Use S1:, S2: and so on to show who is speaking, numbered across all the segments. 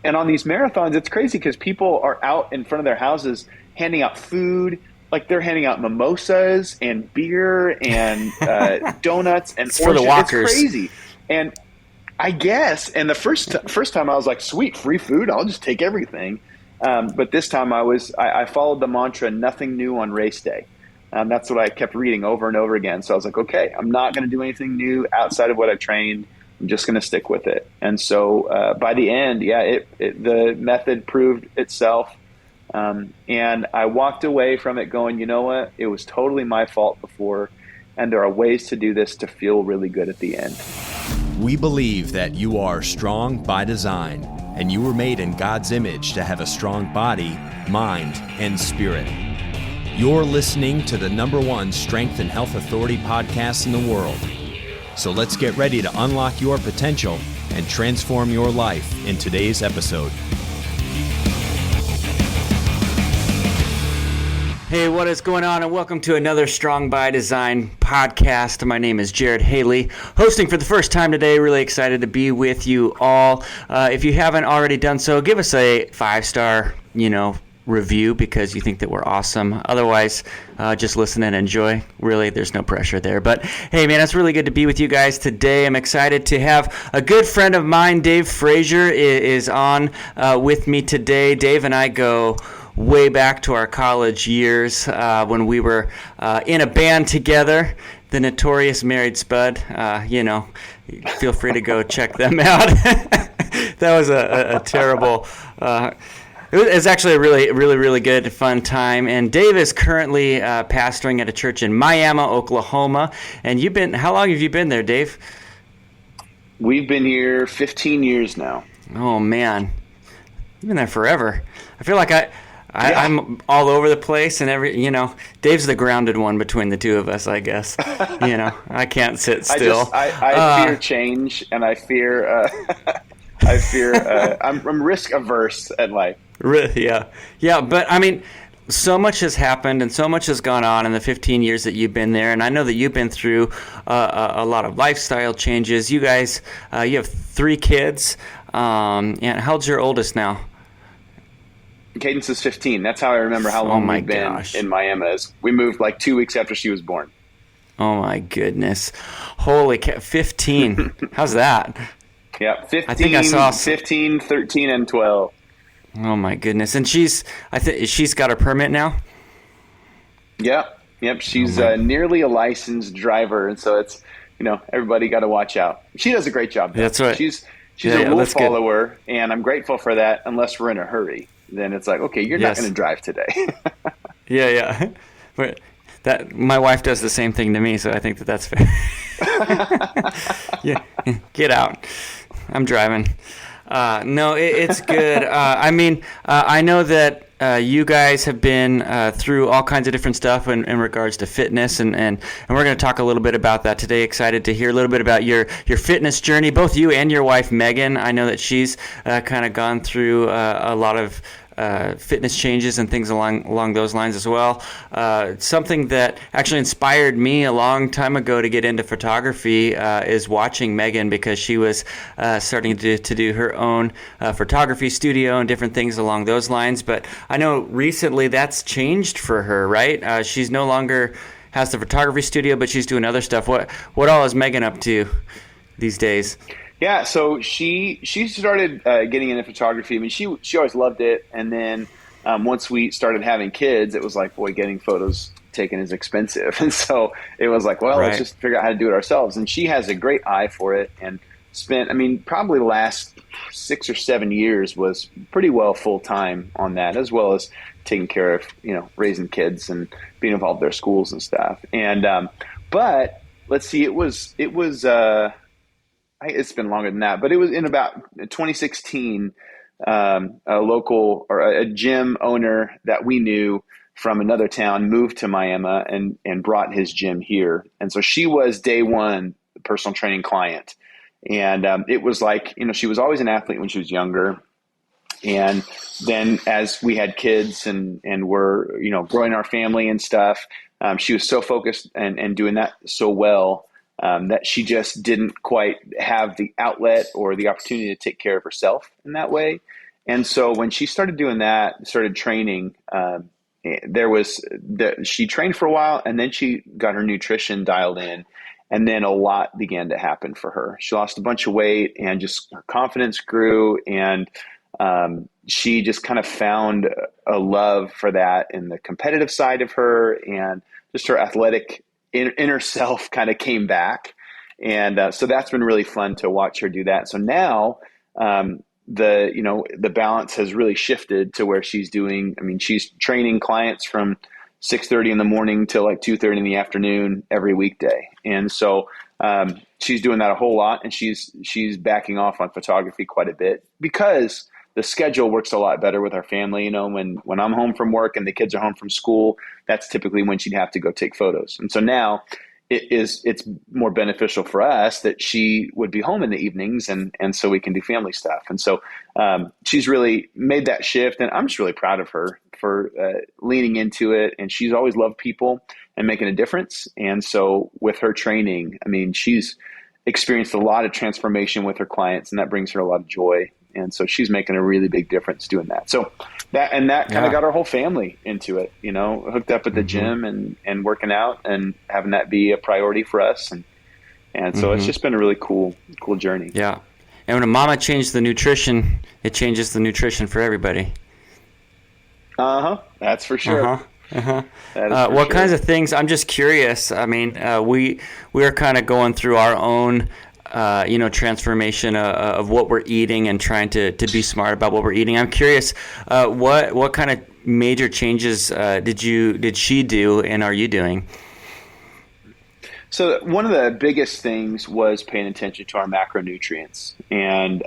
S1: And on these marathons, it's crazy because people are out in front of their houses handing out food. Like they're handing out mimosas and beer and donuts and
S2: It's for the
S1: oranges. It's
S2: walkers.
S1: crazy. And I guess, and the first time I was like, sweet, free food. I'll just take everything. But this time I followed the mantra, nothing new on race day. That's what I kept reading over and over again. So I was like, okay, I'm not going to do anything new outside of what I trained. I'm just going to stick with it. And so by the end, yeah, the method proved itself. And I walked away from it going, you know what? It was totally my fault before. And there are ways to do this to feel really good at the end.
S3: We believe that you are strong by design, and you were made in God's image to have a strong body, mind, and spirit. You're listening to the #1 Strength and Health Authority podcast in the world. So let's get ready to unlock your potential and transform your life in today's episode.
S2: Hey, what is going on? And welcome to another Strong by Design podcast. My name is Jared Haley, hosting for the first time today. Really excited to be with you all. If you haven't already done so, give us a 5-star, review because you think that we're awesome. Otherwise, just listen and enjoy. Really, there's no pressure there. But hey, man, it's really good to be with you guys today. I'm excited to have a good friend of mine, Dave Frazier, is on with me today. Dave and I go way back to our college years when we were in a band together, the Notorious Married Spud. Feel free to go check them out. That was a terrible... It was actually a really good, fun time. And Dave is currently pastoring at a church in Miami, Oklahoma. And how long have you been there, Dave?
S1: We've been here 15 years now.
S2: Oh, man. You've been there forever. I feel like I'm all over the place, and Dave's the grounded one between the two of us, I guess. I can't sit still.
S1: I fear change, and I fear I'm risk averse at life.
S2: Yeah, but I mean, so much has happened and so much has gone on in the 15 years that you've been there, and I know that you've been through a lot of lifestyle changes. You guys, you have 3 kids, and how old's your oldest now?
S1: Cadence is 15. That's how I remember how long we've been in Miami. We moved like 2 weeks after she was born.
S2: Oh my goodness. Holy cow, 15. How's that?
S1: Yeah, 15,
S2: I think I saw
S1: 15, 13, and 12.
S2: Oh my goodness. And she's got her permit now?
S1: Yep. She's nearly a licensed driver, and so it's, everybody got to watch out. She does a great job, though.
S2: That's right.
S1: She's a rule follower, and I'm grateful for that unless we're in a hurry. Then it's like, okay, you're not going to drive today.
S2: Yeah. But my wife does the same thing to me, so I think that's fair. Yeah, get out. I'm driving. No, it's good. I know that you guys have been through all kinds of different stuff in regards to fitness, and we're going to talk a little bit about that today. Excited to hear a little bit about your fitness journey, both you and your wife, Megan. I know that she's kind of gone through a lot of fitness changes and things along those lines as well. Something that actually inspired me a long time ago to get into photography is watching Megan, because she was starting to do her own photography studio and different things along those lines. But I know recently that's changed for her, right? She's no longer has the photography studio, but she's doing other stuff. What all is Megan up to these days?
S1: Yeah, so she started getting into photography. I mean, she always loved it, and then once we started having kids, it was like, boy, getting photos taken is expensive, and so it was like, well, let's just figure out how to do it ourselves. And she has a great eye for it, and probably the last 6 or 7 years was pretty well full time on that, as well as taking care of raising kids and being involved in their schools and stuff. And but let's see, it was. It's been longer than that, but it was in about 2016, a local or a gym owner that we knew from another town moved to Miami and brought his gym here. And so she was day one personal training client. And it was like, she was always an athlete when she was younger. And then as we had kids and were, growing our family and stuff, she was so focused and doing that so well that she just didn't quite have the outlet or the opportunity to take care of herself in that way. And so when she started doing that, started training, she trained for a while, and then she got her nutrition dialed in, and then a lot began to happen for her. She lost a bunch of weight, and just her confidence grew, and she just kind of found a love for that in the competitive side of her, and just her athletic inner self kind of came back. And so that's been really fun to watch her do that. So now the balance has really shifted to where she's doing, I mean, she's training clients from 6:30 in the morning till like 2:30 in the afternoon every weekday. And so she's doing that a whole lot, and she's backing off on photography quite a bit because the schedule works a lot better with our family. When I'm home from work and the kids are home from school, that's typically when she'd have to go take photos. And so now it's more beneficial for us that she would be home in the evenings, and so we can do family stuff. And so she's really made that shift, and I'm just really proud of her for leaning into it. And she's always loved people and making a difference. And so with her training, I mean, she's experienced a lot of transformation with her clients, and that brings her a lot of joy. And so she's making a really big difference doing that. So that kind of got our whole family into it, hooked up at the gym and working out and having that be a priority for us. And so it's just been a really cool journey.
S2: Yeah. And when a mama changed the nutrition, it changes the nutrition for everybody.
S1: That's for sure.
S2: What kinds of things? I'm just curious. I mean, we are kind of going through our own transformation of what we're eating and trying to be smart about what we're eating. I'm curious, what kind of major changes did she do, and are you doing?
S1: So one of the biggest things was paying attention to our macronutrients. And,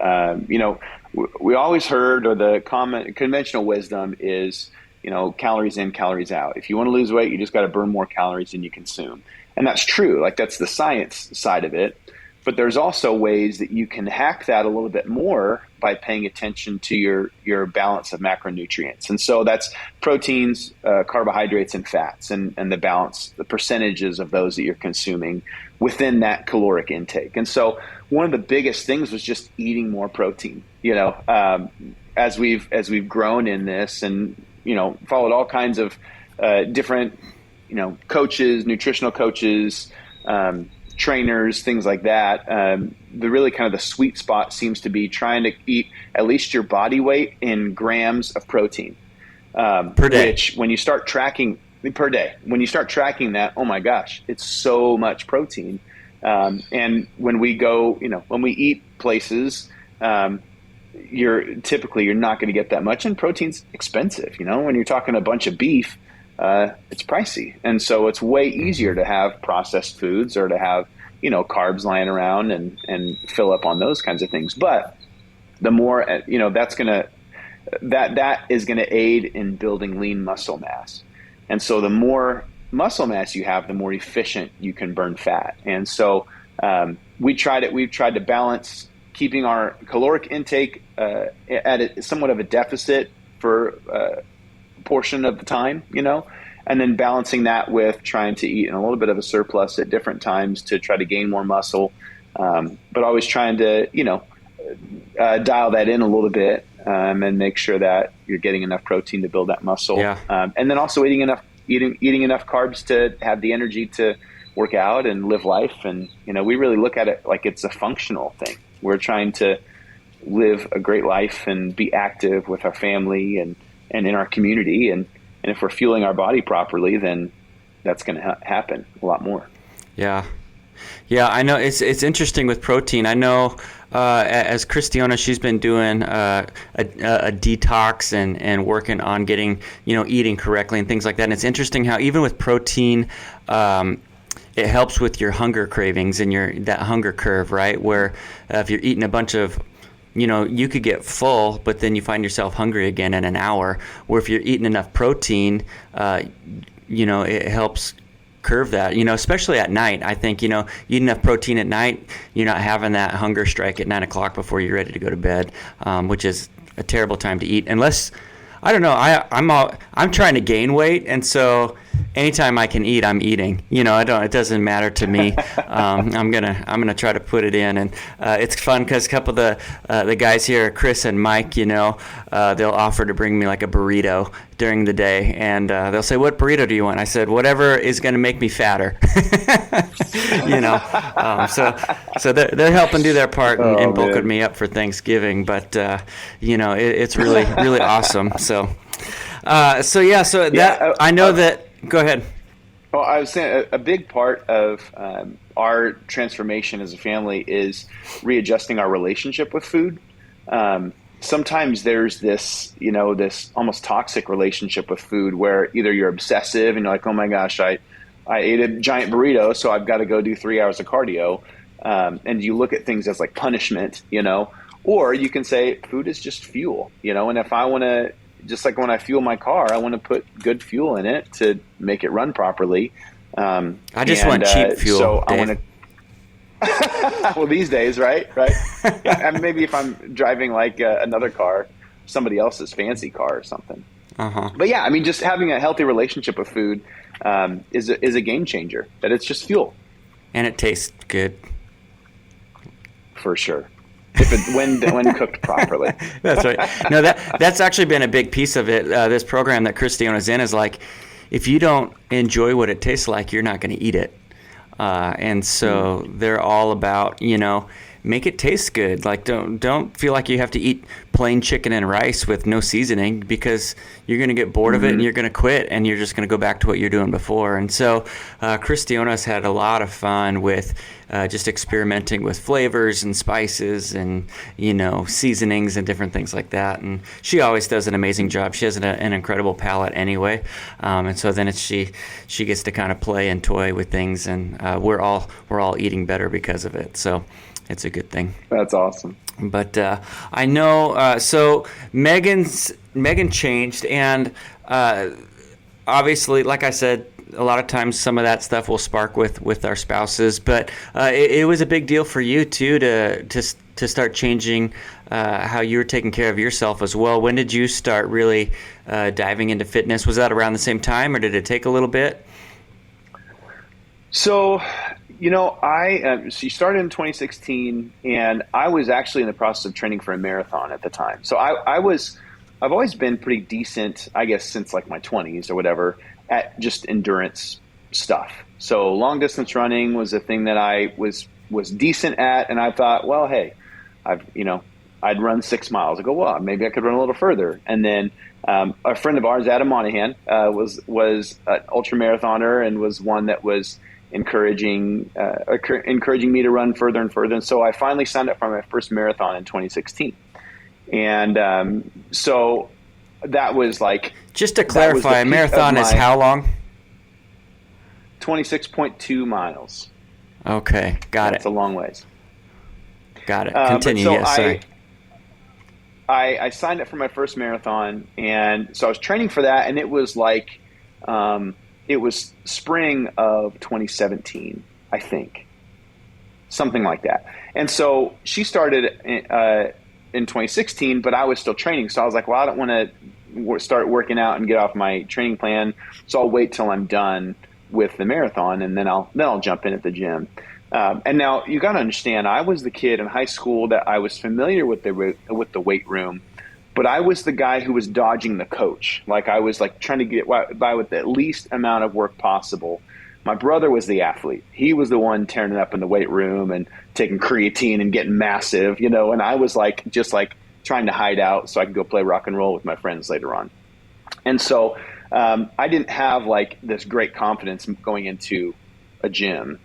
S1: we always heard, or the conventional wisdom is, calories in, calories out. If you want to lose weight, you just got to burn more calories than you consume. And that's true. Like, that's the science side of it. But there's also ways that you can hack that a little bit more by paying attention to your balance of macronutrients. And so that's proteins, carbohydrates, and fats, and the balance, the percentages of those that you're consuming within that caloric intake. And so one of the biggest things was just eating more protein. As we've grown in this, and followed all kinds of different coaches, nutritional coaches, trainers, things like that. The really kind of the sweet spot seems to be trying to eat at least your body weight in grams of protein
S2: per day.
S1: Which, when you start tracking per day, that, oh my gosh, it's so much protein. And when we go, when we eat places, you're not going to get that much, and protein's expensive. When you're talking a bunch of beef, it's pricey. And so it's way easier to have processed foods or to have, carbs lying around and fill up on those kinds of things. But the more, that is going to aid in building lean muscle mass. And so the more muscle mass you have, the more efficient you can burn fat. And so we've tried to balance keeping our caloric intake at somewhat of a deficit for a portion of the time, and then balancing that with trying to eat in a little bit of a surplus at different times to try to gain more muscle, but always trying to, dial that in a little bit and make sure that you're getting enough protein to build that muscle.
S2: Yeah.
S1: And then also eating enough carbs to have the energy to work out and live life. And, we really look at it like it's a functional thing. We're trying to live a great life and be active with our family and in our community. And if we're fueling our body properly, then that's going to happen a lot more.
S2: Yeah. Yeah, I know it's interesting with protein. I know as Christiana, she's been doing a detox and working on getting, eating correctly and things like that. And it's interesting how even with protein, it helps with your hunger cravings and that hunger curve, right? Where if you're eating a bunch of, you could get full, but then you find yourself hungry again in an hour. Where if you're eating enough protein, it helps curve that, especially at night. I think, eating enough protein at night, you're not having that hunger strike at 9 o'clock before you're ready to go to bed, which is a terrible time to eat. Unless, I don't know, I'm trying to gain weight. And so, anytime I can eat, I'm eating. It doesn't matter to me. I'm gonna try to put it in, and it's fun because a couple of the guys here, Chris and Mike, they'll offer to bring me like a burrito during the day, and they'll say, "What burrito do you want?" I said, "Whatever is going to make me fatter." So they're helping do their part and bulking me up for Thanksgiving, but it's really really awesome. So I know that. Go ahead.
S1: Well, I was saying a big part of our transformation as a family is readjusting our relationship with food. Sometimes there's this almost toxic relationship with food where either you're obsessive and you're like, oh my gosh, I ate a giant burrito, so I've got to go do 3 hours of cardio. And you look at things as like punishment, or you can say food is just fuel, and if I want to, just like when I fuel my car, I want to put good fuel in it to make it run properly.
S2: I just want cheap fuel.
S1: So
S2: Dave.
S1: I want to. Well, these days, right? Yeah, and maybe if I'm driving like another car, somebody else's fancy car or something. But yeah, I mean, just having a healthy relationship with food is a game changer. That it's just fuel,
S2: and it tastes good
S1: for sure. When cooked properly.
S2: That's right. No, that's actually been a big piece of it. This program that Christiona's in is like, if you don't enjoy what it tastes like, you're not going to eat it. And so they're all about, make it taste good. Like don't feel like you have to eat plain chicken and rice with no seasoning, because you're going to get bored of it and you're going to quit and you're just going to go back to what you're doing before. And so Christiona's had a lot of fun with just experimenting with flavors and spices and seasonings and different things like that. And she always does an amazing job. She has an incredible palate anyway. And so then she gets to kind of play and toy with things, and we're all eating better because of it. So it's a good thing.
S1: That's awesome.
S2: But I know, so Megan changed, and obviously, like I said, a lot of times some of that stuff will spark with our spouses, but it was a big deal for you too to start changing how you were taking care of yourself as well. When did you start really diving into fitness? Was that around the same time, or did it take a little bit?
S1: So, she started in 2016, and I was actually in the process of training for a marathon at the time. So I've always been pretty decent, I guess, since like my 20s or whatever, at just endurance stuff. So long distance running was a thing that I was decent at, and I thought, well, hey, I'd run 6 miles. I go, well, maybe I could run a little further. And then a friend of ours, Adam Monahan, was an ultra marathoner and was one that was encouraging me to run further and further. And so I finally signed up for my first marathon in 2016. And so that was like...
S2: Just to clarify, a marathon is how long?
S1: 26.2 miles.
S2: Okay, got it.
S1: That's a long ways.
S2: Got it. Continue. Sorry.
S1: I signed up for my first marathon, and so I was training for that, and it was like... it was spring of 2017, I think. Something like that. And so she started in 2016, but I was still training. So I was like, well, I don't want to start working out and get off my training plan. So I'll wait till I'm done with the marathon, and then I'll jump in at the gym. And now you got to understand, I was the kid in high school that I was familiar with the weight room, but I was the guy who was dodging the coach. Like I was like trying to get by with the least amount of work possible. My brother was the athlete. He was the one tearing it up in the weight room and taking creatine and getting massive, and I was like, just like trying to hide out so I could go play rock and roll with my friends later on. And so I didn't have like this great confidence going into a gym.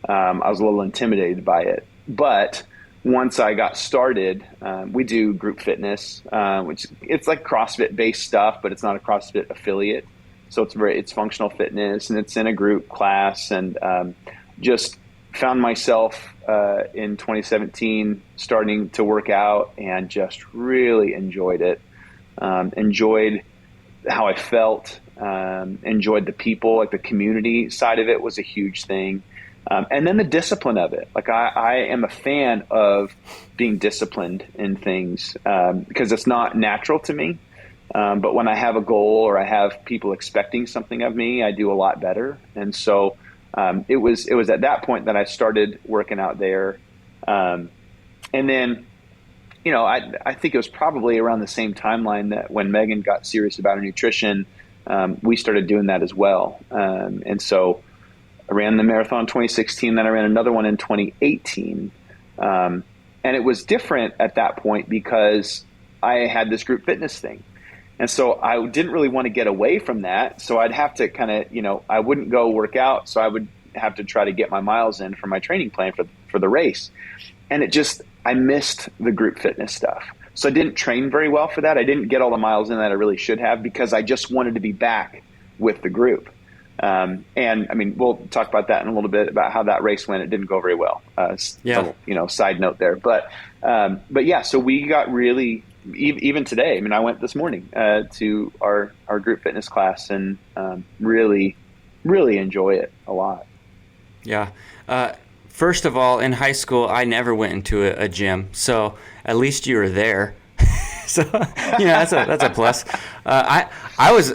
S1: I was a little intimidated by it, but once I got started, we do group fitness, which it's like CrossFit based stuff, but it's not a CrossFit affiliate. So it's functional fitness, and it's in a group class, and just found myself in 2017 starting to work out and just really enjoyed it. Enjoyed how I felt, enjoyed the people, like the community side of it was a huge thing. And then the discipline of it. Like I am a fan of being disciplined in things because it's not natural to me. But when I have a goal or I have people expecting something of me, I do a lot better. And so it was at that point that I started working out there. And then, I think it was probably around the same timeline that when Megan got serious about her nutrition, we started doing that as well. And so I ran the marathon in 2016, then I ran another one in 2018. And it was different at that point because I had this group fitness thing. And so I didn't really want to get away from that. So I'd have to kind of, I wouldn't go work out. So I would have to try to get my miles in for my training plan for the race. And I missed the group fitness stuff. So I didn't train very well for that. I didn't get all the miles in that I really should have because I just wanted to be back with the group. And I mean, we'll talk about that in a little bit about how that race went. It didn't go very well. Side note there, but yeah, so we got really, even today, I mean, I went this morning, to our group fitness class and, really, really enjoy it a lot.
S2: Yeah. First of all, in high school, I never went into a gym, so at least you were there. So, that's a plus. I was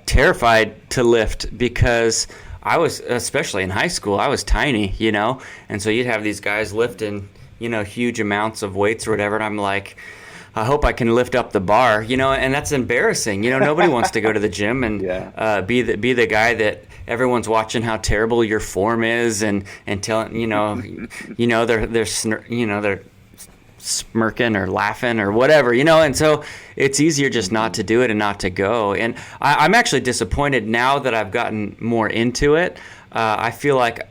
S2: terrified to lift because I was, especially in high school, I was tiny, and so you'd have these guys lifting, huge amounts of weights or whatever, and I'm like, I hope I can lift up the bar, and that's embarrassing. Nobody wants to go to the gym and be the guy that everyone's watching how terrible your form is and telling, they're smirking or laughing or whatever, and so it's easier just not to do it and not to go. And I'm actually disappointed now that I've gotten more into it. I feel like,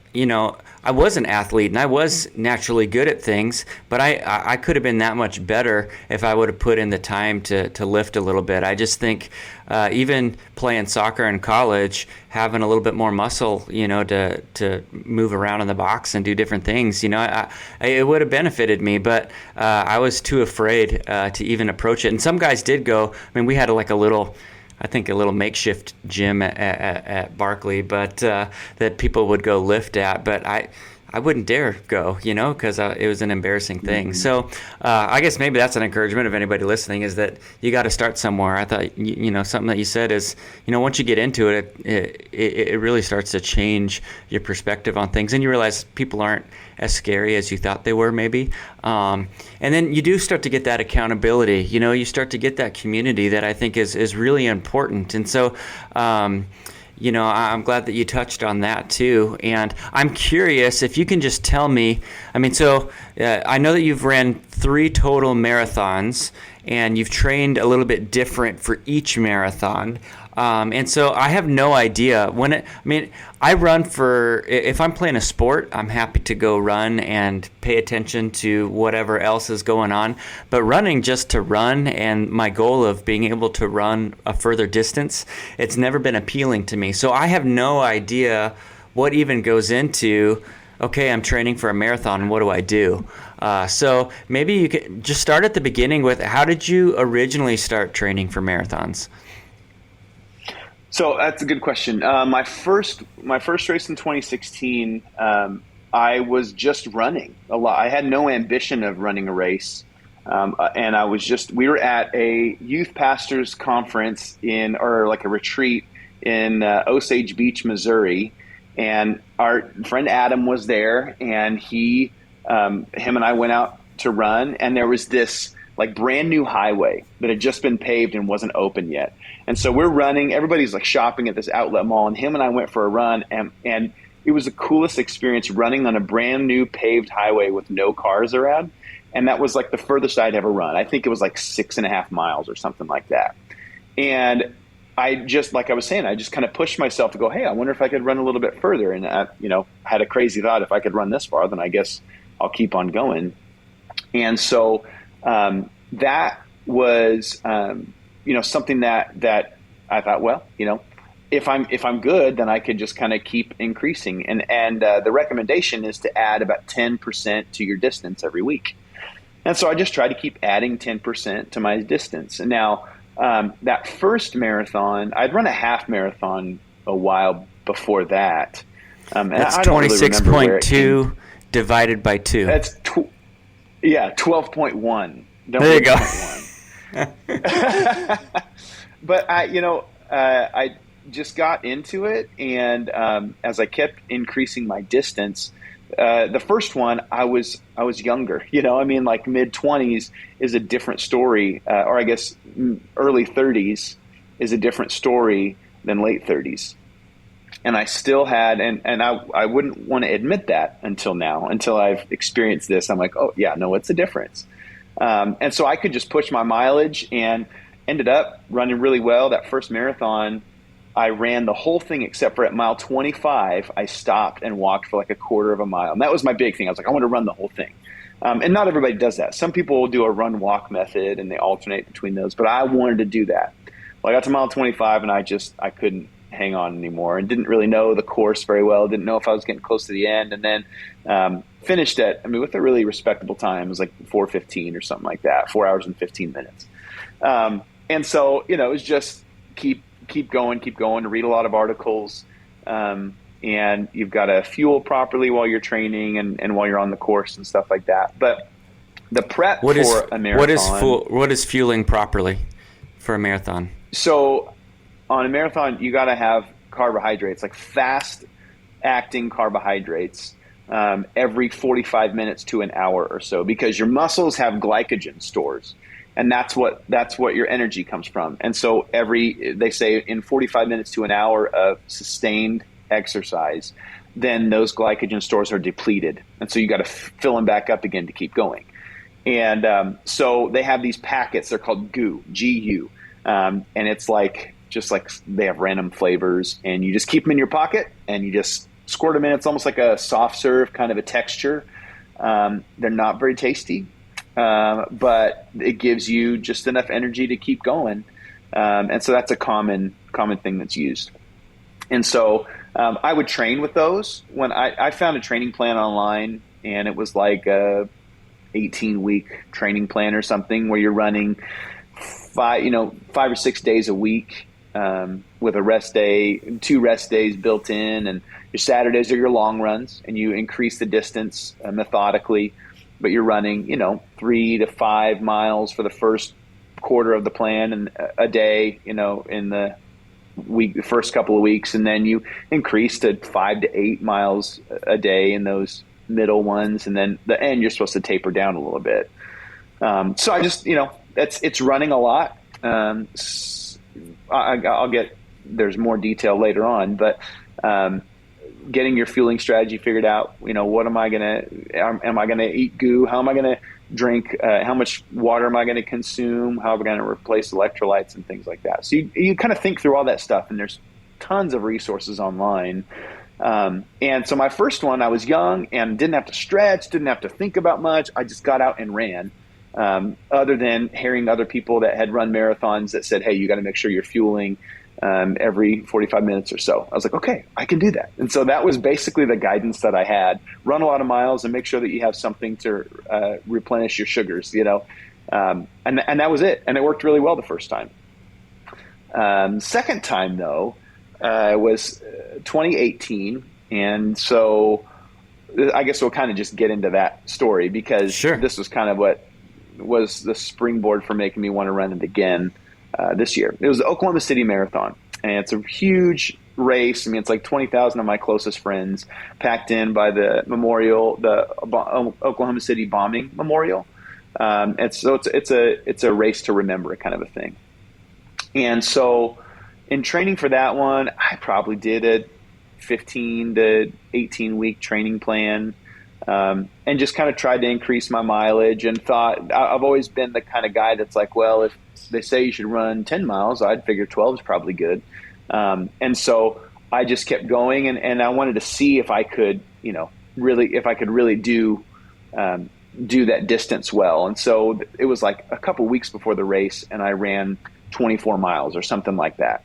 S2: I was an athlete and I was naturally good at things, but I could have been that much better if I would have put in the time to lift a little bit. I just think even playing soccer in college, having a little bit more muscle, to move around in the box and do different things, it would have benefited me, but I was too afraid to even approach it. And some guys did go. I mean, we had a little makeshift gym at Barkley, but that people would go lift at. But I wouldn't dare go, because it was an embarrassing thing. Mm-hmm. So I guess maybe that's an encouragement of anybody listening, is that you got to start somewhere. I thought, something that you said is, once you get into it, it really starts to change your perspective on things, and you realize people aren't as scary as you thought they were, maybe. And then you do start to get that accountability. You start to get that community that I think is really important. And so, I'm glad that you touched on that too. And I'm curious if you can just tell me, I know that you've ran 3 total marathons and you've trained a little bit different for each marathon. And so I have no idea I run if I'm playing a sport, I'm happy to go run and pay attention to whatever else is going on. But running just to run, and my goal of being able to run a further distance, it's never been appealing to me. So I have no idea what even goes into, okay, I'm training for a marathon, what do I do? So maybe you could just start at the beginning with, how did you originally start training for marathons?
S1: So that's a good question. My first race in 2016, I was just running a lot. I had no ambition of running a race. And we were at a youth pastors conference or like a retreat in Osage Beach, Missouri. And our friend Adam was there, and him and I went out to run, and there was this like brand new highway that had just been paved and wasn't open yet. And so we're running, everybody's like shopping at this outlet mall, and him and I went for a run, and it was the coolest experience running on a brand new paved highway with no cars around. And that was like the furthest I'd ever run. I think it was like 6.5 miles or something like that. And I just, like I was saying, I just kind of pushed myself to go, hey, I wonder if I could run a little bit further. And I, had a crazy thought, if I could run this far, then I guess I'll keep on going. And so that was, something that I thought, well, if I'm good, then I could just kind of keep increasing. And the recommendation is to add about 10% to your distance every week. And so I just tried to keep adding 10% to my distance. And now that first marathon, I'd run a half marathon a while before that.
S2: That's 26.2 divided by 2.
S1: That's 12.1.
S2: There you go.
S1: but I just got into it, and as I kept increasing my distance, the first one I was younger. I mean, like mid-20s is a different story, or I guess early 30s is a different story than late 30s. And I still had, and I wouldn't want to admit that until now, until I've experienced this. I'm like, oh yeah, no, what's the difference? And so I could just push my mileage and ended up running really well. That first marathon, I ran the whole thing except for at mile 25, I stopped and walked for like a quarter of a mile. And that was my big thing. I was like, I want to run the whole thing. And not everybody does that. Some people will do a run walk method and they alternate between those, but I wanted to do that. Well, I got to mile 25 and I couldn't hang on anymore and didn't really know the course very well. Didn't know if I was getting close to the end, and then finished with a really respectable time. It was like 4:15 or something like that, 4 hours and 15 minutes. And so, it was just keep going, to read a lot of articles. And you've got to fuel properly while you're training and while you're on the course and stuff like that. But the prep for a marathon.
S2: What is fueling properly for a marathon?
S1: So on a marathon, you got to have carbohydrates, like fast acting carbohydrates, every 45 minutes to an hour or so, because your muscles have glycogen stores. And that's what your energy comes from. And so they say in 45 minutes to an hour of sustained exercise, then those glycogen stores are depleted. And so you got to fill them back up again to keep going. And so they have these packets, they're called GU, G-U. And it's just like they have random flavors, and you just keep them in your pocket and you just squirt them in. It's almost like a soft serve kind of a texture. They're not very tasty. But it gives you just enough energy to keep going. And so that's a common thing that's used. And so I would train with those. When I found a training plan online, and it was like a 18-week training plan or something where you're running 5 or 6 days a week, with a rest day, 2 rest days built in, and your Saturdays are your long runs, and you increase the distance methodically. But you're running, 3 to 5 miles for the first quarter of the plan and a day, in the first couple of weeks. And then you increase to 5 to 8 miles a day in those middle ones. And then the end, you're supposed to taper down a little bit. So I just, it's running a lot. There's more detail later on, but, getting your fueling strategy figured out. What am I gonna eat goo? How am I gonna drink? How much water am I gonna consume? How am I gonna replace electrolytes and things like that? So you kind of think through all that stuff, and there's tons of resources online. And so my first one, I was young and didn't have to stretch, didn't have to think about much. I just got out and ran. Other than hearing other people that had run marathons that said, hey, you got to make sure you're fueling every 45 minutes or so. I was like, okay, I can do that. And so that was basically the guidance that I had. Run a lot of miles and make sure that you have something to replenish your sugars, and that was it. And it worked really well the first time. Second time, though, was 2018. And so I guess we'll kind of just get into that story, because This was kind of what was the springboard for making me want to run it again. This year. It was the Oklahoma City Marathon, and it's a huge race. I mean, it's like 20,000 of my closest friends packed in by the memorial, the Oklahoma City bombing memorial. And so it's a race to remember kind of a thing. And so in training for that one, I probably did a 15 to 18 week training plan. And just kind of tried to increase my mileage, and thought I've always been the kind of guy that's like, well, if they say you should run 10 miles, I'd figure 12 is probably good. And so I just kept going, and I wanted to see if I could, really do that distance well. And so it was like a couple weeks before the race, and I ran 24 miles or something like that.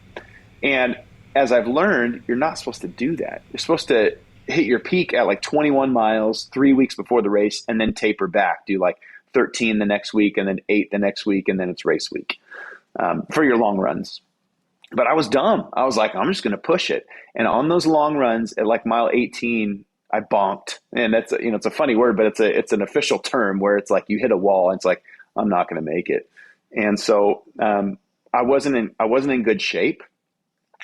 S1: And as I've learned, you're not supposed to do that. You're supposed to hit your peak at like 21 miles 3 weeks before the race, and then taper back, do like 13 the next week, and then 8 the next week, and then it's race week for your long runs. But I was dumb. I was like, I'm just going to push it. And on those long runs at like mile 18, I bonked. And that's, it's a funny word, but it's an official term where it's like you hit a wall and it's like, I'm not going to make it. And so I wasn't in good shape.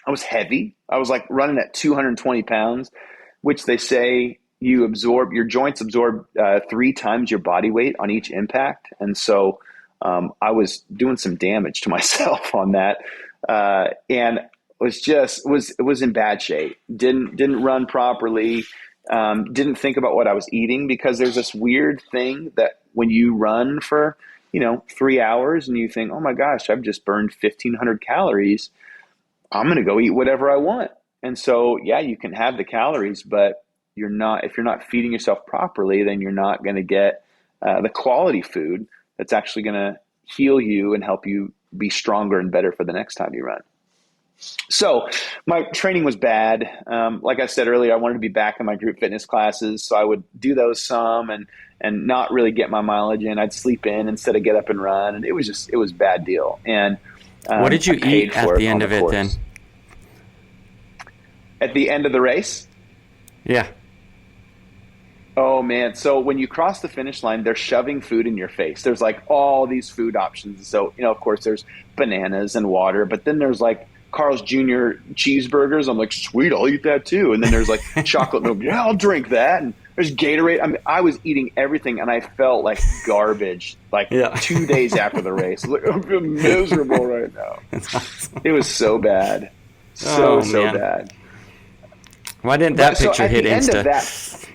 S1: I was heavy. I was like running at 220 pounds, which they say your joints absorb 3 times your body weight on each impact. And so I was doing some damage to myself on that. And was in bad shape. Didn't run properly. Didn't think about what I was eating, because there's this weird thing that when you run for, 3 hours and you think, oh my gosh, I've just burned 1,500 calories. I'm going to go eat whatever I want. And so, yeah, you can have the calories, but if you're not feeding yourself properly, then you're not going to get the quality food that's actually going to heal you and help you be stronger and better for the next time you run. So my training was bad. Like I said earlier, I wanted to be back in my group fitness classes. So I would do those some and not really get my mileage in. I'd sleep in instead of get up and run. And it was a bad deal. And
S2: what did you eat at the end of it then?
S1: At the end of the race?
S2: Yeah.
S1: Oh man. So when you cross the finish line, they're shoving food in your face. There's like all these food options. So, of course there's bananas and water, but then there's like Carl's Jr. cheeseburgers. I'm like, sweet, I'll eat that too. And then there's like chocolate milk. Yeah, I'll drink that. And there's Gatorade. I mean, I was eating everything and I felt like garbage, 2 days after the race. I was like, I'm miserable right now. Awesome. It was so bad. So bad.
S2: Why didn't that picture hit Insta?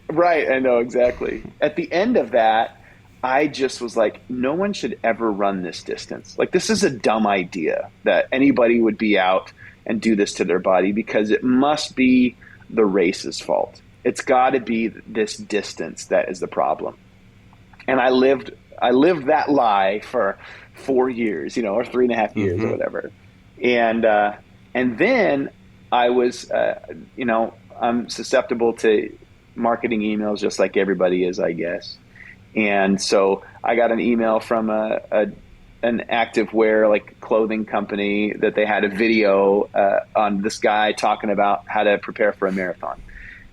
S1: Right, I know, exactly. At the end of that, I just was like, no one should ever run this distance. Like, this is a dumb idea that anybody would be out and do this to their body, because it must be the race's fault. It's got to be this distance that is the problem. And I lived that lie for 4 years, or 3.5 years or whatever. And then I was, I'm susceptible to marketing emails just like everybody is, I guess. And so I got an email from an activewear clothing company that they had a video on this guy talking about how to prepare for a marathon.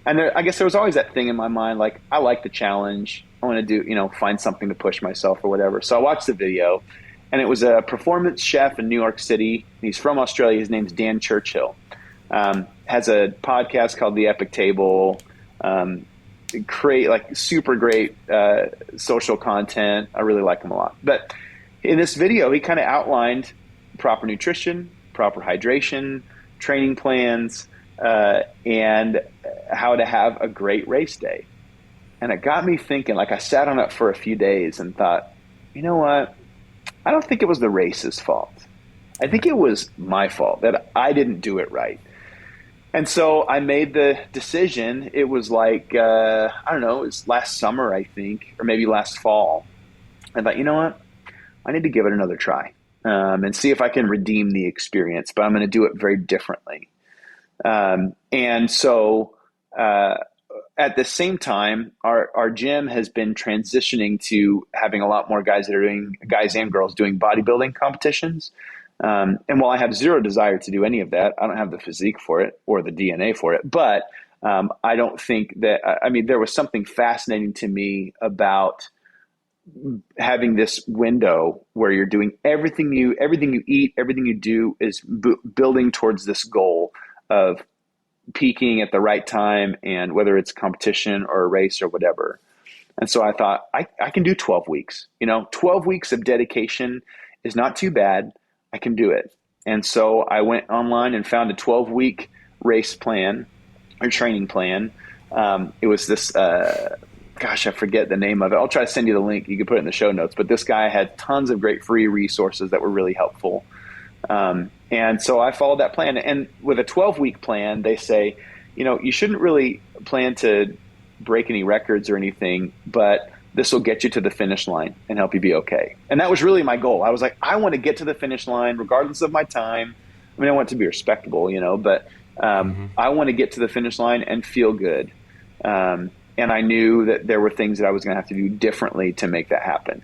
S1: And I guess there was always that thing in my mind, like, I like the challenge. I want to do, find something to push myself or whatever. So I watched the video, and it was a performance chef in New York City. He's from Australia. His name's Dan Churchill. Has a podcast called The Epic Table. Create super great social content. I really like him a lot. But in this video, he kind of outlined proper nutrition, proper hydration, training plans, and how to have a great race day. And it got me thinking, I sat on it for a few days and thought, you know what? I don't think it was the race's fault. I think it was my fault that I didn't do it right. And so I made the decision. It was I don't know, it was last summer, I think, or maybe last fall. I thought, you know what? I need to give it another try and see if I can redeem the experience, but I'm going to do it very differently. And so at the same time, our gym has been transitioning to having a lot more guys and girls doing bodybuilding competitions. And while I have zero desire to do any of that, I don't have the physique for it or the DNA for it. But I don't think that, there was something fascinating to me about having this window where you're doing everything you eat, everything you do is building towards this goal of peaking at the right time, and whether it's competition or a race or whatever. And so I thought, I can do 12 weeks. 12 weeks of dedication is not too bad. I can do it. And so I went online and found a 12-week race plan or training plan. It was this, I forget the name of it. I'll try to send you the link. You can put it in the show notes. But this guy had tons of great free resources that were really helpful. And so I followed that plan. And with a 12-week plan, they say, you shouldn't really plan to break any records or anything, but this will get you to the finish line and help you be okay. And that was really my goal. I was like, I want to get to the finish line regardless of my time. I want it to be respectable, but I want to get to the finish line and feel good. And I knew that there were things that I was going to have to do differently to make that happen.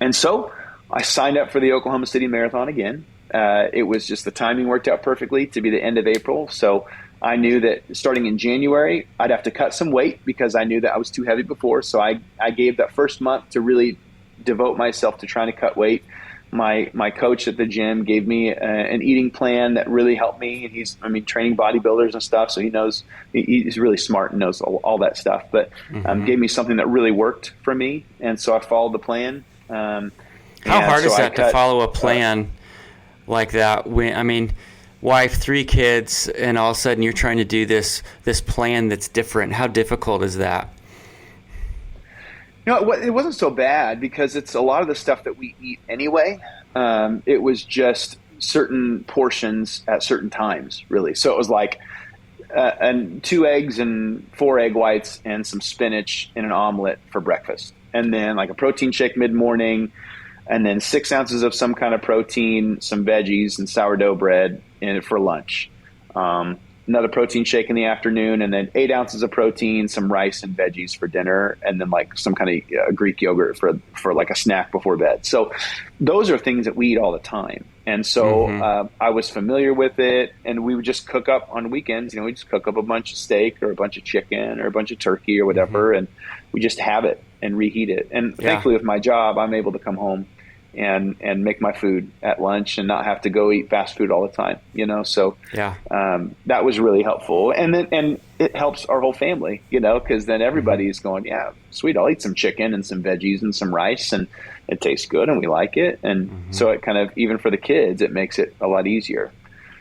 S1: And so I signed up for the Oklahoma City Marathon again. It was just the timing worked out perfectly to be the end of April. So I knew that starting in January, I'd have to cut some weight because I knew that I was too heavy before. So I gave that first month to really devote myself to trying to cut weight. my coach at the gym gave me an eating plan that really helped me. And training bodybuilders and stuff. So he's really smart and knows all that stuff, but gave me something that really worked for me. And so I followed the plan.
S2: How hard is that to follow a plan like that? Wife, 3 kids, and all of a sudden you're trying to do this plan that's different. How difficult is that?
S1: It wasn't so bad because it's a lot of the stuff that we eat anyway. It was just certain portions at certain times, really. So it was like 2 eggs and 4 egg whites and some spinach in an omelet for breakfast. And then like a protein shake mid-morning, and then 6 ounces of some kind of protein, some veggies and sourdough bread in it for lunch. Another protein shake in the afternoon, and then 8 ounces of protein, some rice and veggies for dinner, and then like some kind of Greek yogurt for like a snack before bed. So those are things that we eat all the time. And so I was familiar with it, and we would just cook up on weekends. We just cook up a bunch of steak or a bunch of chicken or a bunch of turkey or whatever, and we just have it and reheat it. And thankfully with my job, I'm able to come home and make my food at lunch and not have to go eat fast food all the time, So that was really helpful. And it helps our whole family, because then everybody's going, yeah, sweet, I'll eat some chicken and some veggies and some rice, and it tastes good and we like it. And so it kind of, even for the kids, it makes it a lot easier.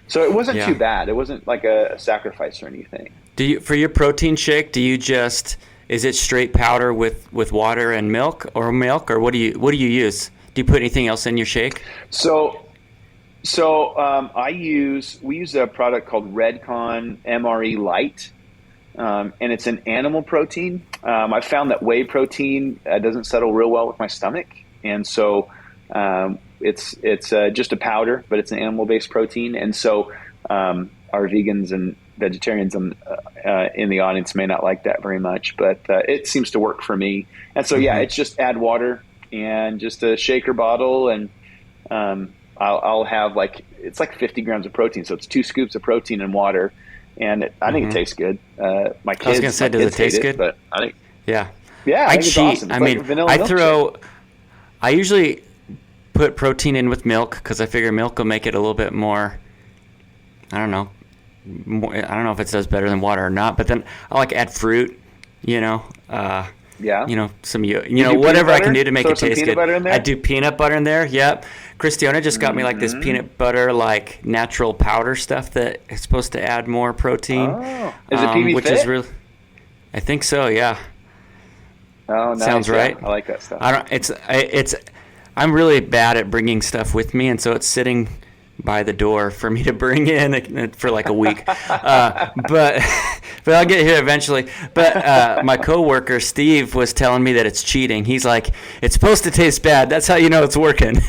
S1: So it wasn't too bad. It wasn't like a sacrifice or anything.
S2: For your protein shake, is it straight powder with water and milk, or what do you use? Do you put anything else in your shake?
S1: So we use a product called Redcon MRE Light, and it's an animal protein. I found that whey protein doesn't settle real well with my stomach, and so it's just a powder, but it's an animal-based protein. And so our vegans and vegetarians in the audience may not like that very much, but it seems to work for me. And so it's just add water and just a shaker bottle, and I'll have it's like 50 grams of protein, so it's 2 scoops of protein and water, and I think it tastes good. My kids,
S2: I was gonna say, does it taste good?
S1: But I think
S2: I
S1: think
S2: cheat.
S1: it's awesome. It's like vanilla
S2: I usually put protein in with milk because I figure milk will make it a little bit more. I don't know if it does better than water or not, but then I add fruit. Some whatever I can do to make it taste good. I do peanut butter in there. Yep. Christiana just got me this peanut butter natural powder stuff that is supposed to add more protein.
S1: Oh, is it PB
S2: which
S1: Fit?
S2: Is really, I think so. Yeah.
S1: Oh, nice.
S2: Sounds right.
S1: I like that stuff.
S2: I'm really bad at bringing stuff with me, and so it's sitting by the door for me to bring in for a week. But I'll get here eventually. But my coworker Steve was telling me that it's cheating. He's like, it's supposed to taste bad. That's how you know it's working.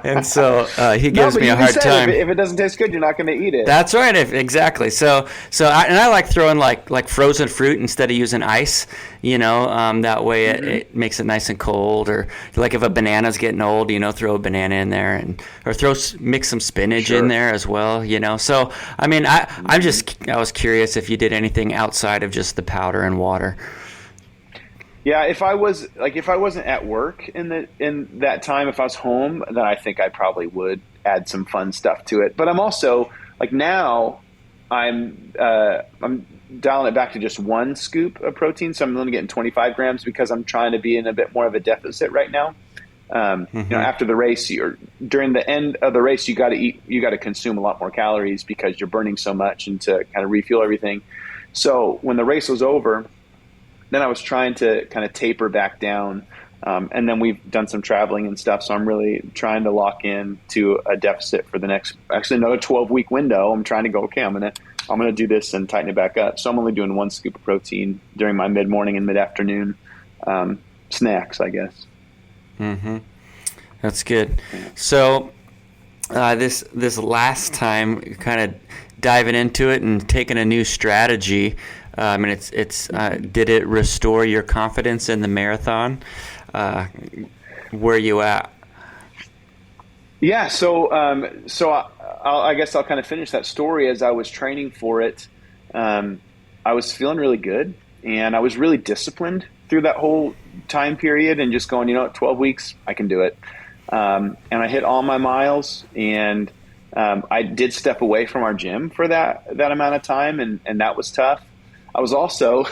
S2: And so he gives me a hard time.
S1: If it doesn't taste good, you're not going to eat it.
S2: That's right. Exactly. So I like throwing like frozen fruit instead of using ice. That way it makes it nice and cold. Or if a banana's getting old, throw a banana in there, or mix some spinach in there as well. So I was curious if you did anything outside of just the powder and water.
S1: Yeah, if I wasn't at work in that time, if I was home, then I think I probably would add some fun stuff to it. But I'm also now I'm dialing it back to just 1 scoop of protein, so I'm only getting 25 grams because I'm trying to be in a bit more of a deficit right now. After the race, during the end of the race, you got to consume a lot more calories because you're burning so much, and to kind of refuel everything. So when the race was over, then I was trying to kind of taper back down. And then we've done some traveling and stuff. So I'm really trying to lock in to a deficit for the next, actually another 12-week window. I'm trying to go, okay, I'm going to do this and tighten it back up. So I'm only doing 1 scoop of protein during my mid-morning and mid-afternoon snacks, I guess.
S2: Mm-hmm. That's good. So this last time, kind of diving into it and taking a new strategy. Did it restore your confidence in the marathon? Where are you at?
S1: Yeah. So I guess I'll kind of finish that story. As I was training for it, I was feeling really good, and I was really disciplined through that whole time period and just going, 12 weeks, I can do it. And I hit all my miles, and I did step away from our gym for that amount of time, and that was tough. I was also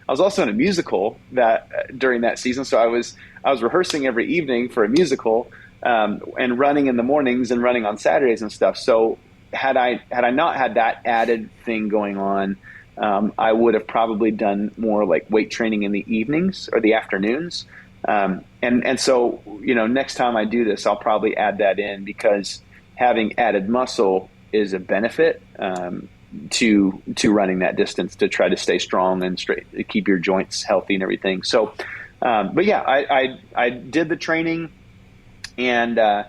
S1: in a musical that during that season, so I was rehearsing every evening for a musical, and running in the mornings and running on Saturdays and stuff. So had I not had that added thing going on, I would have probably done more like weight training in the evenings or the afternoons. And so, next time I do this, I'll probably add that in, because having added muscle is a benefit, to running that distance, to try to stay strong and straight, to keep your joints healthy and everything. So, but yeah, I did the training, and,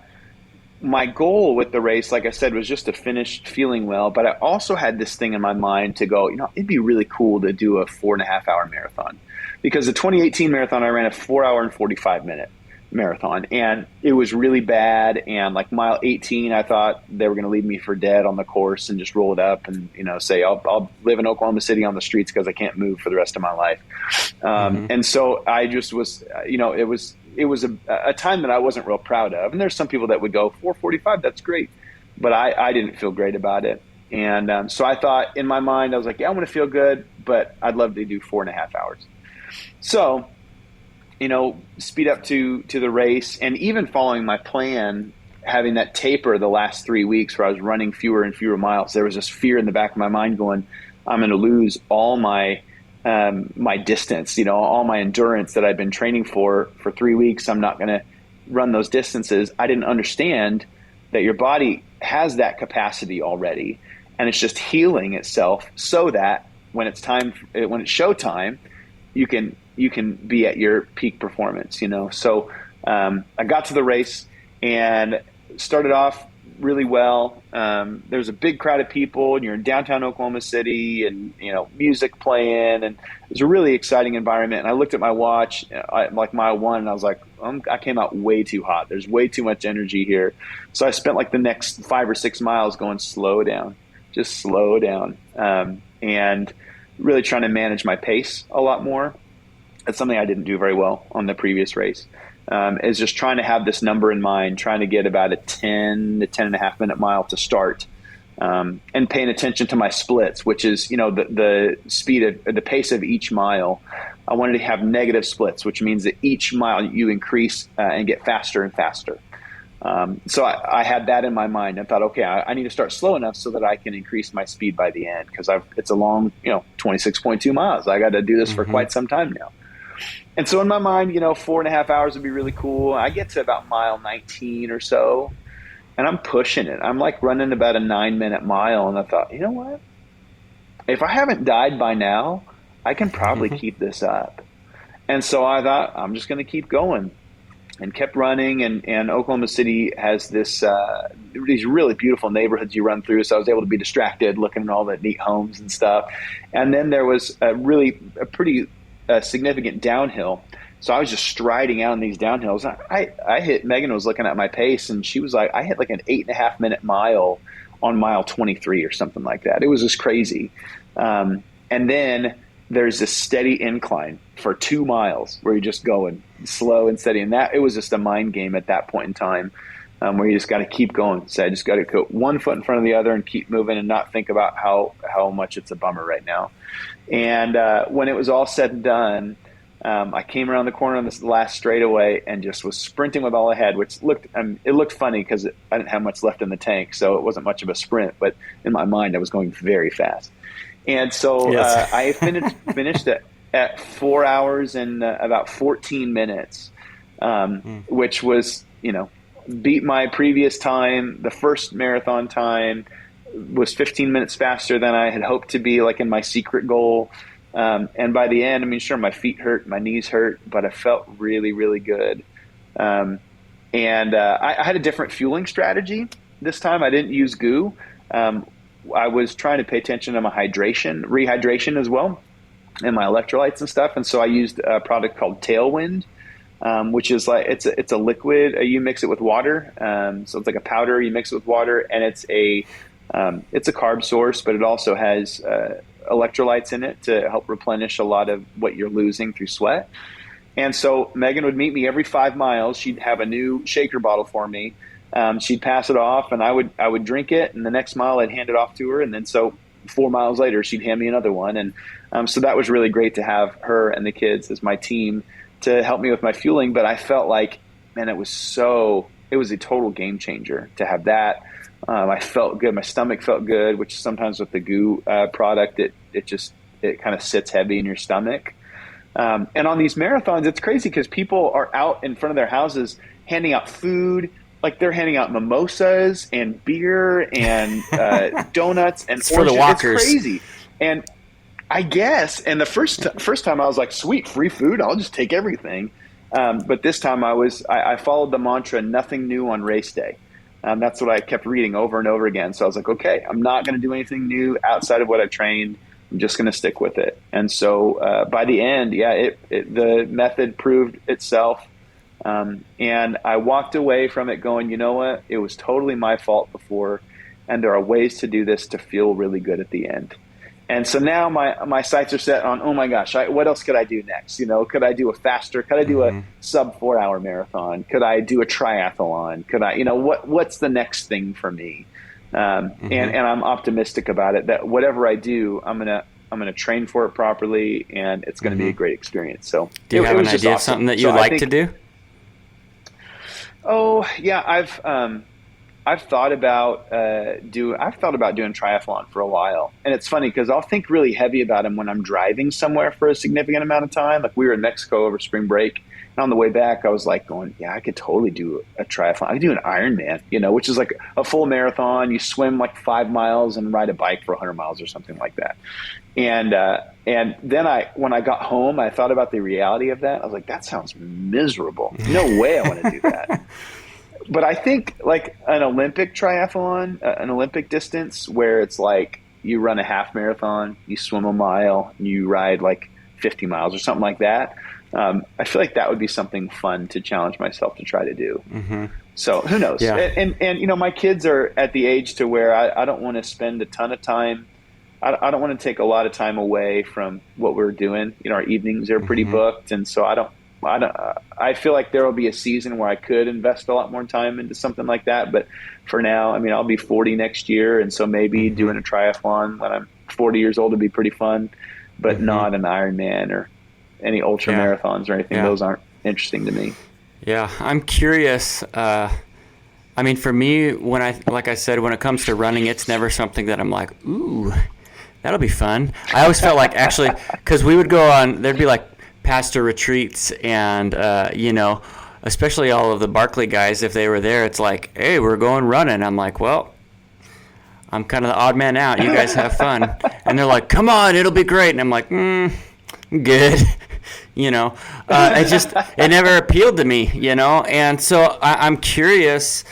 S1: my goal with the race, like I said, was just to finish feeling well. But I also had this thing in my mind to go, it'd be really cool to do a 4.5-hour marathon, because the 2018 marathon, I ran a 4 hour and 45-minute marathon, and it was really bad. And like mile 18, I thought they were going to leave me for dead on the course and just roll it up and, say, I'll live in Oklahoma City on the streets because I can't move for the rest of my life. And so I just was, it was a time that I wasn't real proud of. And there's some people that would go 4:45, that's great. But I didn't feel great about it. And so I thought in my mind, I was like, yeah, I want to feel good, but I'd love to do 4.5 hours. So, speed up to the race, and even following my plan, having that taper the last 3 weeks where I was running fewer and fewer miles, there was this fear in the back of my mind going, I'm going to lose all my my distance, all my endurance that I've been training for 3 weeks. I'm not going to run those distances. I didn't understand that your body has that capacity already, and it's just healing itself so that when it's showtime, you can be at your peak performance, So I got to the race and started off really well. There was a big crowd of people, and you're in downtown Oklahoma City, and music playing, and it was a really exciting environment. And I looked at my watch, like mile 1, and I was like, I came out way too hot. There's way too much energy here. So I spent like the next 5 or 6 miles going, slow down, just slow down, and really trying to manage my pace a lot more. That's something I didn't do very well on the previous race. Is just trying to have this number in mind, trying to get about a 10 to 10.5 minute mile to start, and paying attention to my splits, which is, the speed of the pace of each mile. I wanted to have negative splits, which means that each mile you increase and get faster and faster. So I had that in my mind. I thought, okay, I need to start slow enough so that I can increase my speed by the end, because it's a long, 26.2 miles. I got to do this for quite some time now. And so in my mind, 4.5 hours would be really cool. I get to about mile 19 or so, and I'm pushing it. I'm like running about a 9-minute mile. And I thought, you know what? If I haven't died by now, I can probably keep this up. And so I thought, I'm just going to keep going, and kept running. And Oklahoma City has these really beautiful neighborhoods you run through. So I was able to be distracted looking at all the neat homes and stuff. And then there was a pretty significant downhill. So I was just striding out on these downhills. I hit, Megan was looking at my pace, and she was like, I hit like an 8.5 minute mile on mile 23 or something like that. It was just crazy. And then there's this steady incline for 2 miles where you're just going slow and steady. And it was just a mind game at that point in time, where you just got to keep going. So I just got to put one foot in front of the other and keep moving, and not think about how much it's a bummer right now. And when it was all said and done, I came around the corner on this last straightaway and just was sprinting with all I had, which it looked funny because I didn't have much left in the tank, so it wasn't much of a sprint. But in my mind, I was going very fast. And so
S2: Yes.
S1: I finished at 4 hours and about 14 minutes, which was, beat my previous time. The first marathon time was 15 minutes faster than I had hoped to be, like in my secret goal. And by the end, sure, my feet hurt, my knees hurt, but I felt really, really good. I had a different fueling strategy this time. I didn't use goo. I was trying to pay attention to my rehydration as well, and my electrolytes and stuff. And so I used a product called Tailwind, which is like, it's a liquid. You mix it with water. So it's like a powder, you mix it with water, and it's a carb source, but it also has electrolytes in it to help replenish a lot of what you're losing through sweat. And so Megan would meet me every 5 miles. She'd have a new shaker bottle for me. She'd pass it off, and I would drink it. And the next mile, I'd hand it off to her. And then so 4 miles later, she'd hand me another one. And so that was really great to have her and the kids as my team to help me with my fueling. But I felt like, man, it was a total game changer to have that. I felt good. My stomach felt good, which sometimes with the goo product, it kind of sits heavy in your stomach. And on these marathons, it's crazy because people are out in front of their houses handing out food. Like they're handing out mimosas and beer and donuts and
S2: it's for the walkers.
S1: It's crazy. And I guess, and the first time I was like, sweet, free food, I'll just take everything. But this time I followed the mantra, nothing new on race day. That's what I kept reading over and over again. So I was like, okay, I'm not going to do anything new outside of what I've trained. I'm just going to stick with it. And so by the end, the method proved itself. And I walked away from it going, you know what? It was totally my fault before. And there are ways to do this to feel really good at the end. And so now my sights are set on, oh my gosh, what else could I do next? Could I do could I do a sub 4 hour marathon? Could I do a triathlon? Could I, what's the next thing for me? And I'm optimistic about it that whatever I do, I'm going to train for it properly and it's going to be a great experience. So
S2: do you have an idea of something that you'd like to do?
S1: Oh yeah. I've thought about doing triathlon for a while, and it's funny because I'll think really heavy about them when I'm driving somewhere for a significant amount of time. Like we were in Mexico over spring break, and on the way back, I was like going, "Yeah, I could totally do a triathlon. I could do an Ironman, which is like a full marathon. You swim like 5 miles and ride a bike for 100 miles or something like that." And then when I got home, I thought about the reality of that. I was like, "That sounds miserable. No way I want to do that." But I think like an Olympic triathlon, an Olympic distance where it's like you run a half marathon, you swim a mile, you ride like 50 miles or something like that. I feel like that would be something fun to challenge myself to try to do. So who knows?
S2: Yeah.
S1: And my kids are at the age to where I don't want to spend a ton of time. I don't want to take a lot of time away from what we're doing. Our evenings are pretty booked. And so I feel like there will be a season where I could invest a lot more time into something like that. But for now, I'll be 40 next year. And so maybe doing a triathlon when I'm 40 years old would be pretty fun, but not an Ironman or any ultra marathons or anything. Those aren't interesting to me.
S2: Yeah. I'm curious. For me, like I said, when it comes to running, it's never something that I'm like, ooh, that'll be fun. I always felt like actually, cause we would go on, there'd be like pastor retreats and especially all of the Barkley guys, if they were there, it's like, hey, we're going running. I'm like, well, I'm kind of the odd man out, you guys have fun. And they're like, come on, it'll be great. And I'm like, good. It never appealed to me, and so I'm curious,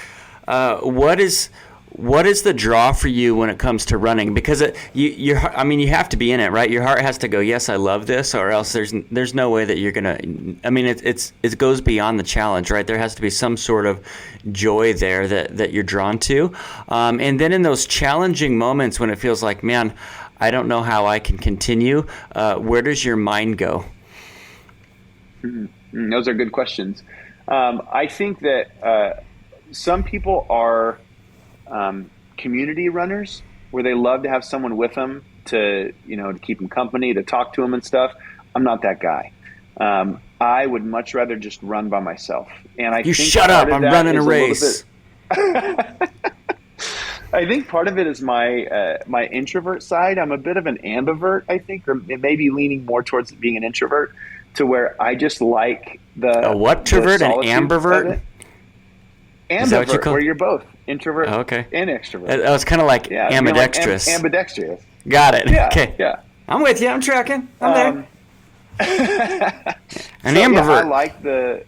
S2: what is the draw for you when it comes to running? Because you have to be in it, right? Your heart has to go, yes, I love this, or else there's no way that you're gonna. It goes beyond the challenge, right? There has to be some sort of joy there that you're drawn to, and then in those challenging moments when it feels like, man, I don't know how I can continue. Where does your mind go?
S1: Those are good questions. I think that some people are community runners where they love to have someone with them to keep them company, to talk to them and stuff. I'm not that guy. I would much rather just run by myself. And I think
S2: shut up. I'm running a race.
S1: I think part of it is my introvert side. I'm a bit of an ambivert, I think, or maybe leaning more towards being an introvert, to where I just like the
S2: a what-trovert, an ambivert?
S1: Ambivert, where you're both introvert and extrovert.
S2: That was kind of like ambidextrous.
S1: Ambidextrous.
S2: Got it.
S1: Yeah,
S2: okay.
S1: Yeah.
S2: I'm with you. I'm tracking. I'm there. An ambivert.
S1: Yeah, I like the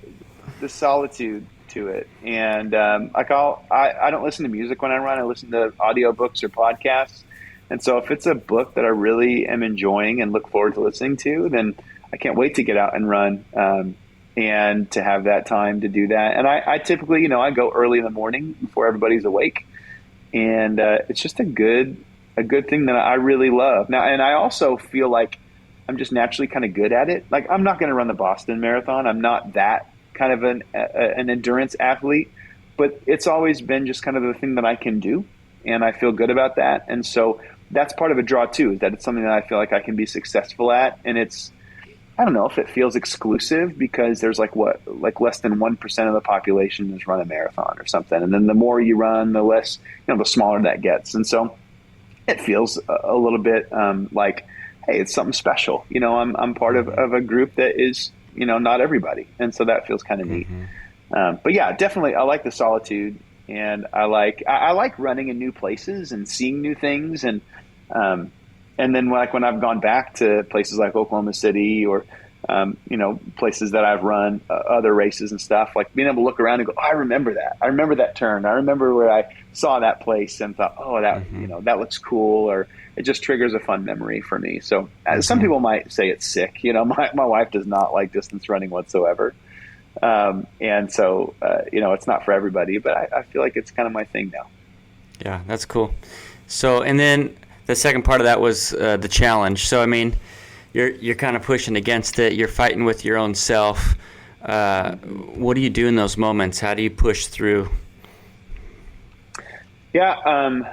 S1: solitude to it, and I don't listen to music when I run. I listen to audiobooks or podcasts, and so if it's a book that I really am enjoying and look forward to listening to, then I can't wait to get out and run. And to have that time to do that. And I typically, I go early in the morning before everybody's awake. And it's just a good thing that I really love. Now, and I also feel like I'm just naturally kind of good at it. Like, I'm not going to run the Boston Marathon. I'm not that kind of an endurance athlete, but it's always been just kind of the thing that I can do, and I feel good about that. And so that's part of a draw too, is that it's something that I feel like I can be successful at. And it's, I don't know if it feels exclusive, because there's like less than 1% of the population has run a marathon or something. And then the more you run, the less, the smaller that gets. And so it feels a little bit like, hey, it's something special. I'm part of a group that is, not everybody. And so that feels kind of neat. But yeah, definitely, I like the solitude, and I like running in new places and seeing new things. And then when I've gone back to places like Oklahoma City or, places that I've run other races and stuff, like being able to look around and go, oh, I remember that. I remember that turn. I remember where I saw that place and thought, oh, that, that looks cool. Or it just triggers a fun memory for me. So some people might say it's sick. My wife does not like distance running whatsoever. And so, it's not for everybody, but I feel like it's kind of my thing now.
S2: Yeah, that's cool. So, and then the second part of that was the challenge. So, I mean, you're kind of pushing against it. You're fighting with your own self. What do you do in those moments? How do you push through?
S1: Yeah,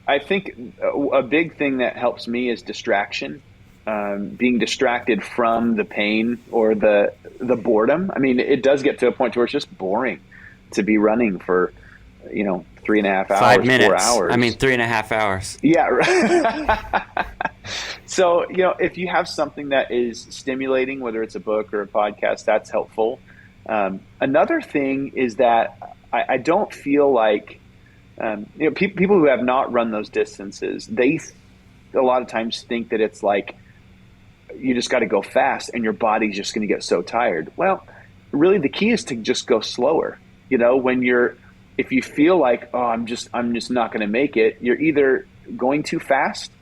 S1: I think a big thing that helps me is distraction. Being distracted from the pain or the boredom. I mean, it does get to a point where it's just boring to be running for, 3.5 hours,
S2: 5 minutes.
S1: 4 hours.
S2: I mean, 3.5 hours.
S1: Yeah. Right. So, if you have something that is stimulating, whether it's a book or a podcast, that's helpful. Another thing is that I don't feel like, people who have not run those distances, they a lot of times think that it's like, you just got to go fast and your body's just going to get so tired. Well, really the key is to just go slower. If you feel like, oh, I'm just not going to make it, you're either going too fast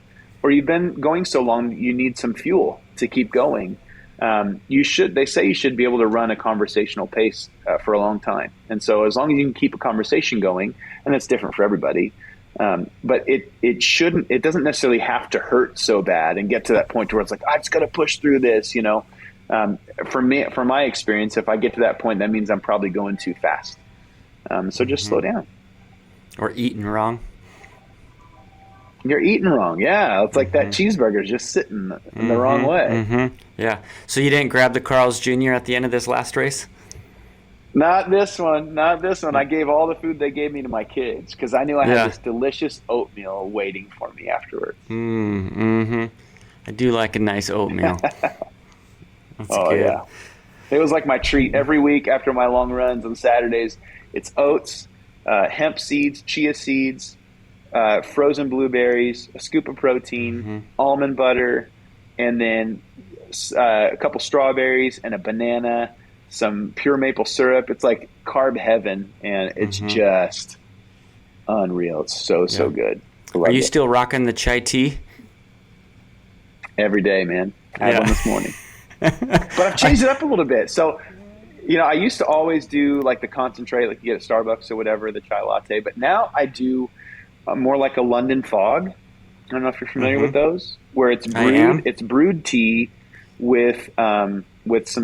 S1: or you've been going so long you need some fuel to keep going. They say you should be able to run a conversational pace for a long time. And so as long as you can keep a conversation going, and it's different for everybody, but it doesn't necessarily have to hurt so bad and get to that point where it's like, I just got to push through this, from my experience, if I get to that point, that means I'm probably going too fast. So just slow down.
S2: Or eating wrong.
S1: You're eating wrong. Yeah. It's like that cheeseburger's just sitting in the wrong way.
S2: Yeah. So you didn't grab the Carl's Jr. at the end of this last race?
S1: Not this one. I gave all the food they gave me to my kids because I knew I had this delicious oatmeal waiting for me afterwards.
S2: I do like a nice oatmeal. That's good.
S1: Yeah. It was like my treat every week after my long runs on Saturdays. It's oats, hemp seeds, chia seeds, frozen blueberries, a scoop of protein, almond butter, and then a couple strawberries and a banana, some pure maple syrup. It's like carb heaven, and it's just unreal. It's so good.
S2: Are you still rocking the chai tea?
S1: Every day, man. I had one this morning. But I've changed it up a little bit. So, I used to always do like the concentrate, like you get at Starbucks or whatever, the chai latte. But now I do more like a London fog. I don't know if you're familiar with those, where it's brewed tea with some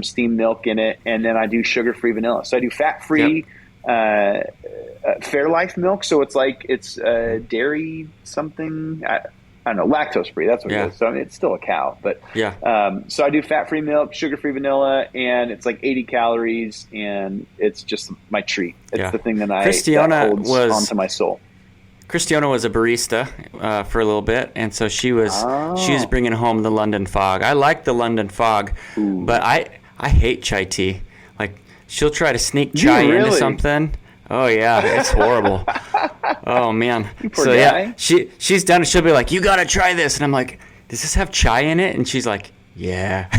S1: steamed milk in it, and then I do sugar-free vanilla. So I do fat-free Fairlife milk. So it's dairy something. I don't know, lactose-free. That's what it is. So I mean, it's still a cow, but so I do fat-free milk, sugar-free vanilla, and it's like 80 calories, and it's just my treat. It's the thing that that holds onto my soul.
S2: Christiana was a barista for a little bit, and so she was bringing home the London Fog. I like the London Fog, but I hate chai tea. Like, she'll try to sneak chai into something. Oh yeah, it's horrible. Oh man. So yeah, she's done it. She'll be like, "You gotta try this," and I'm like, "Does this have chai in it?" And she's like, "Yeah."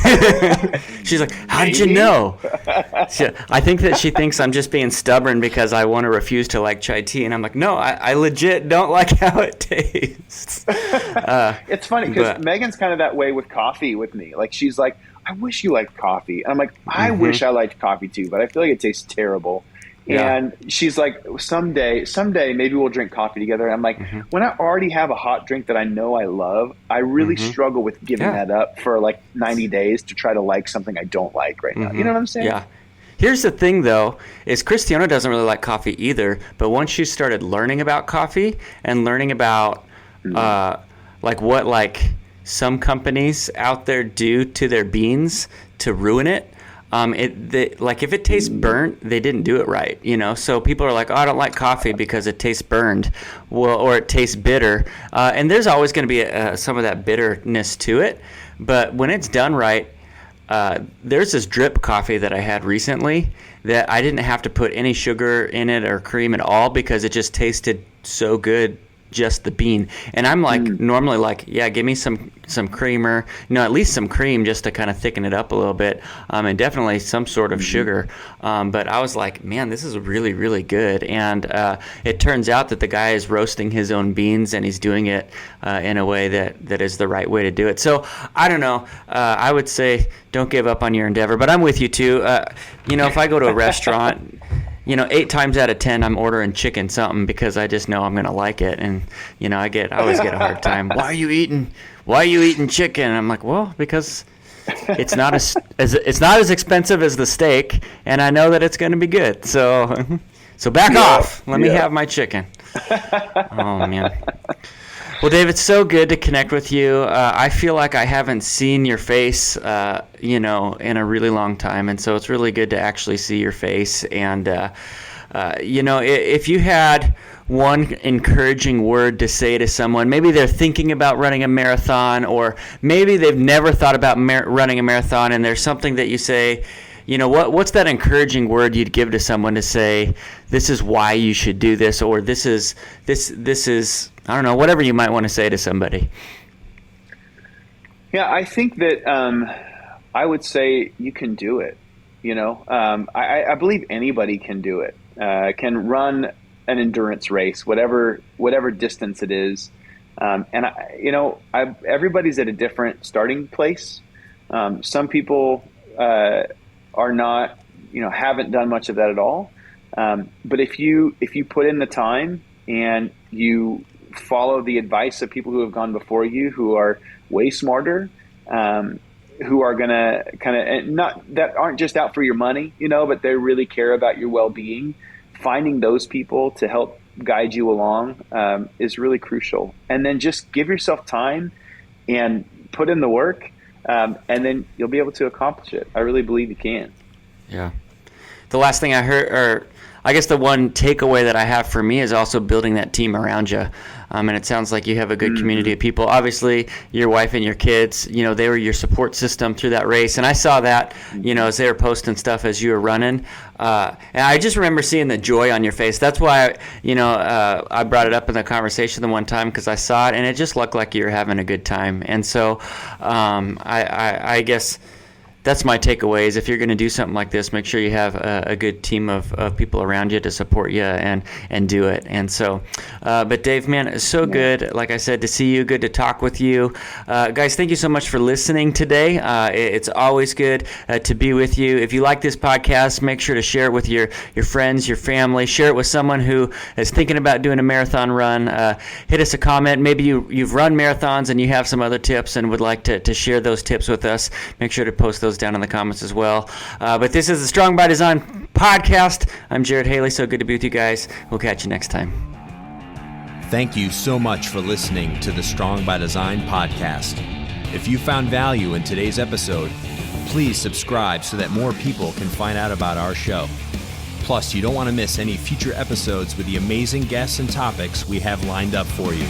S2: She's like, "How'd you know?" I think that she thinks I'm just being stubborn because I want to refuse to like chai tea, and I'm like, "No, I legit don't like how it tastes."
S1: It's funny because Megan's kind of that way with coffee with me. Like, she's like, "I wish you liked coffee," and I'm like, "I wish I liked coffee too, but I feel like it tastes terrible."
S2: Yeah.
S1: And she's like, someday, maybe we'll drink coffee together. And I'm like,
S2: Mm-hmm.
S1: when I already have a hot drink that I know I love, I really
S2: Mm-hmm.
S1: struggle with giving
S2: Yeah.
S1: that up for like 90 days to try to like something I don't like right now. You know what I'm saying?
S2: Yeah. Here's the thing, though, is Christiana doesn't really like coffee either. But once she started learning about coffee and learning about like what like some companies out there do to their beans to ruin it, like if it tastes burnt, they didn't do it right, you know. So people are like, oh, I don't like coffee because it tastes burned, well, or it tastes bitter, and there's always going to be some of that bitterness to it. But when it's done right, there's this drip coffee that I had recently that I didn't have to put any sugar in it or cream at all because it just tasted so good, just the bean. And I'm like normally like, yeah, give me some creamer, at least some cream just to kind of thicken it up a little bit, and definitely some sort of sugar. But I was like, man, this is really, really good. And it turns out that the guy is roasting his own beans and he's doing it in a way that is the right way to do it. So I don't know. I would say don't give up on your endeavor, but I'm with you too. If I go to a restaurant, 8 times out of 10, I'm ordering chicken something because I just know I'm going to like it. And, I always get a hard time. Why are you eating chicken? And I'm like, well, because it's not it's not as expensive as the steak, and I know that it's going to be good. So back off. Let me have my chicken. Oh, man. Well, Dave, it's so good to connect with you. I feel like I haven't seen your face, in a really long time, and so it's really good to actually see your face. And, if you had one encouraging word to say to someone, maybe they're thinking about running a marathon, or maybe they've never thought about running a marathon, and there's something that you say, what's that encouraging word you'd give to someone to say, this is why you should do this, or this is, I don't know, whatever you might want to say to somebody.
S1: Yeah, I think that I would say you can do it. I believe anybody can do it, can run an endurance race, whatever distance it is. Everybody's at a different starting place. Some people are not, haven't done much of that at all. But if you put in the time and you follow the advice of people who have gone before you, who are way smarter, who are going to that aren't just out for your money, but they really care about your well-being, finding those people to help guide you along is really crucial. And then just give yourself time and put in the work, and then you'll be able to accomplish it. I really believe you can.
S2: Yeah. The last thing I heard, or I guess the one takeaway that I have for me, is also building that team around you. And it sounds like you have a good community of people. Obviously, your wife and your kids, they were your support system through that race. And I saw that, as they were posting stuff as you were running. And I just remember seeing the joy on your face. That's why, I brought it up in the conversation the one time, because I saw it and it just looked like you were having a good time. And so I guess that's my takeaway, is if you're going to do something like this, make sure you have a good team of people around you to support you and do it. And so, but Dave, man, it's so good, like I said, to see you, good to talk with you. Guys, thank you so much for listening today. It's always good to be with you. If you like this podcast, make sure to share it with your friends, your family. Share it with someone who is thinking about doing a marathon run. Hit us a comment. Maybe you've run marathons and you have some other tips and would like to share those tips with us. Make sure to post those down in the comments as well. But this is the Strong by Design podcast. I'm Jared Haley. So good to be with you guys. We'll catch you next time.
S3: Thank you so much for listening to the Strong by Design podcast. If you found value in today's episode, please subscribe so that more people can find out about our show. Plus, you don't want to miss any future episodes with the amazing guests and topics we have lined up for you.